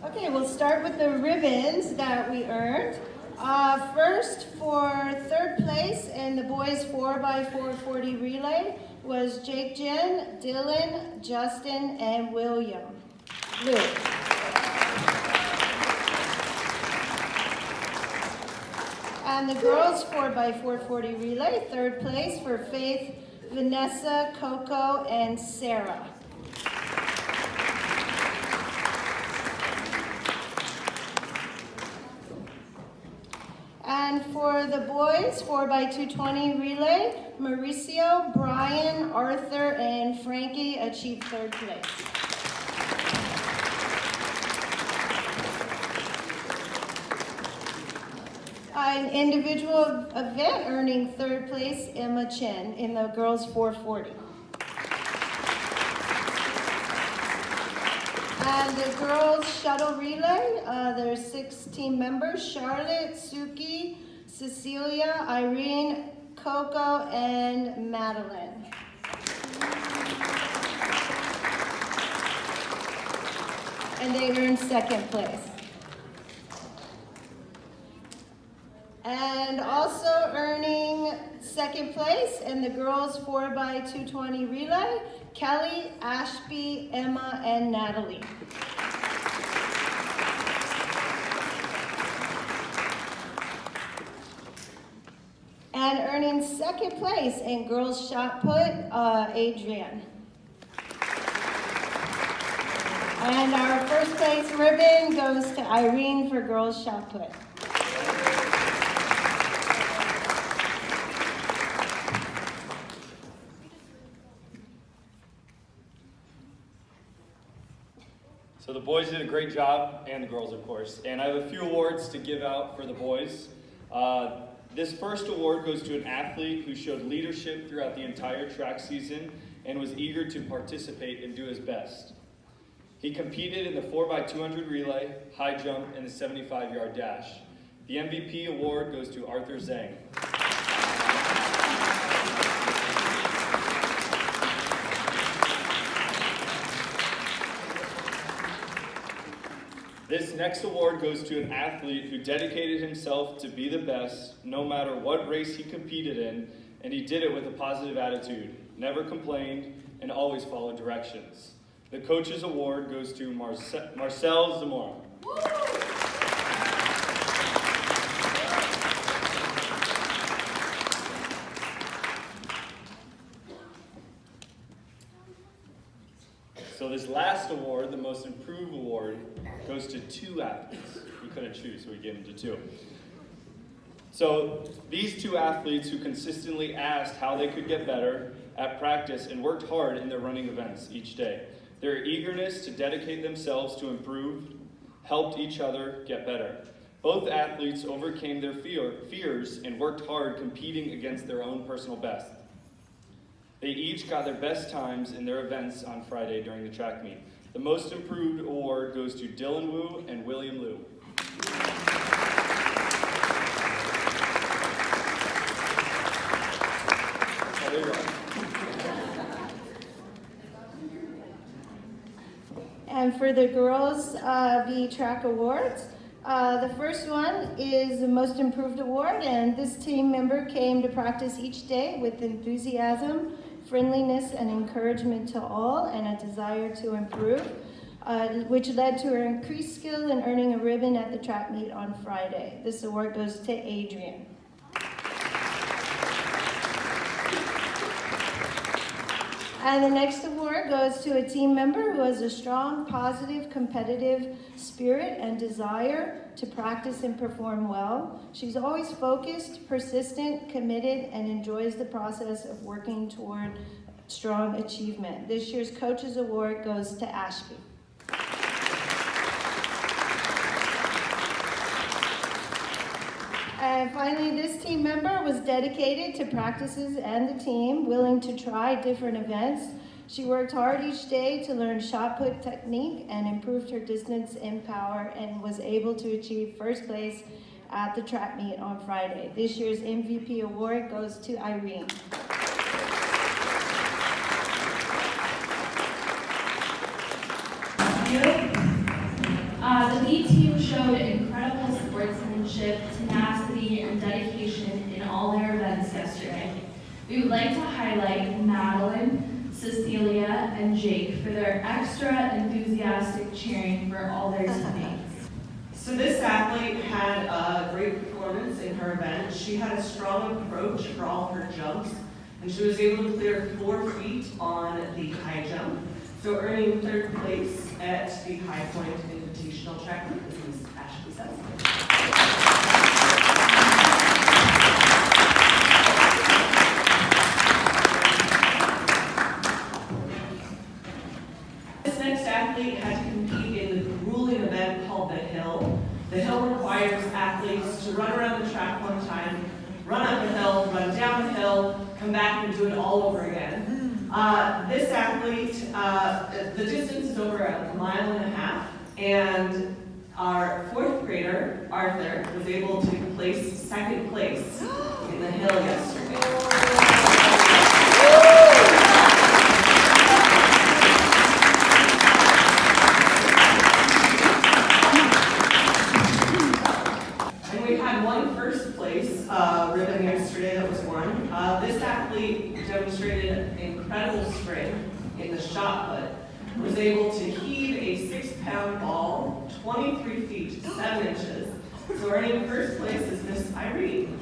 Okay, we'll start with the ribbons that we earned. First, for third place in the boys 4x440 relay was Jake Jen, Dylan, Justin, and William. Luke. And the girls 4x440 relay, third place for Faith, Vanessa, Coco, and Sarah. And for the boys 4x220 relay, Mauricio, Brian, Arthur, and Frankie achieved third place. An individual event earning third place, Emma Chen in the girls 440. And the girls shuttle relay, there's 6 team members: Charlotte, Suki, Cecilia, Irene, Coco, and Madeline. And they earned second place. And also earning second place in the girls 4x220 relay, Kelly, Ashby, Emma, and Natalie. And earning second place in girls shot put, Adrian. And our first place ribbon goes to Irene for girls shot put. So the boys did a great job, and the girls, of course. And I have a few awards to give out for the boys. This first award goes to an athlete who showed leadership throughout the entire track season and was eager to participate and do his best. He competed in the 4x200 relay, high jump, and the 75-yard dash. The MVP award goes to Arthur Zhang. This next award goes to an athlete who dedicated himself to be the best no matter what race he competed in, and he did it with a positive attitude, never complained, and always followed directions. The coach's award goes to Marcel Zamora. So this last award, the Most Improved Award, goes to 2 athletes. We couldn't choose, so we gave them to 2. So these 2 athletes who consistently asked how they could get better at practice and worked hard in their running events each day. Their eagerness to dedicate themselves to improve helped each other get better. Both athletes overcame their fears and worked hard competing against their own personal best. They each got their best times in their events on Friday during the track meet. The Most Improved Award goes to Dylan Wu and William Liu. Oh, there you are. And for the girls, the track awards, the first one is the Most Improved Award, and this team member came to practice each day with enthusiasm, friendliness, and encouragement to all, and a desire to improve, which led to her increased skill in earning a ribbon at the track meet on Friday. This award goes to Adrian. And the next award goes to a team member who has a strong, positive, competitive spirit and desire to practice and perform well. She's always focused, persistent, committed, and enjoys the process of working toward strong achievement. This year's Coach's Award goes to Ashby. And finally, this team member was dedicated to practices and the team, willing to try different events. She worked hard each day to learn shot put technique and improved her distance in power, and was able to achieve first place at the track meet on Friday. This year's MVP award goes to Irene. The leadership, tenacity, and dedication in all their events yesterday. We would like to highlight Madeline, Cecilia, and Jake for their extra enthusiastic cheering for all their teammates. So this athlete had a great performance in her event. She had a strong approach for all her jumps, and she was able to clear 4 feet on the high jump, so earning 3rd place at the Highpoint Invitational Track Meet. This is Ashley Sesson. This next athlete had to compete in the grueling event called the Hill. The Hill requires athletes to run around the track one time, run up a hill, run down the hill, come back and do it all over again. This athlete, the distance is over 1.5 miles, and our 4th grader, Arthur, was able to place 2nd place in the hill yesterday. We had one 1st place ribbon yesterday that was won. This athlete demonstrated incredible strength in the shot put, was able to heave a 6-pound ball 23 feet 7 inches. So earning 1st place is Miss Irene.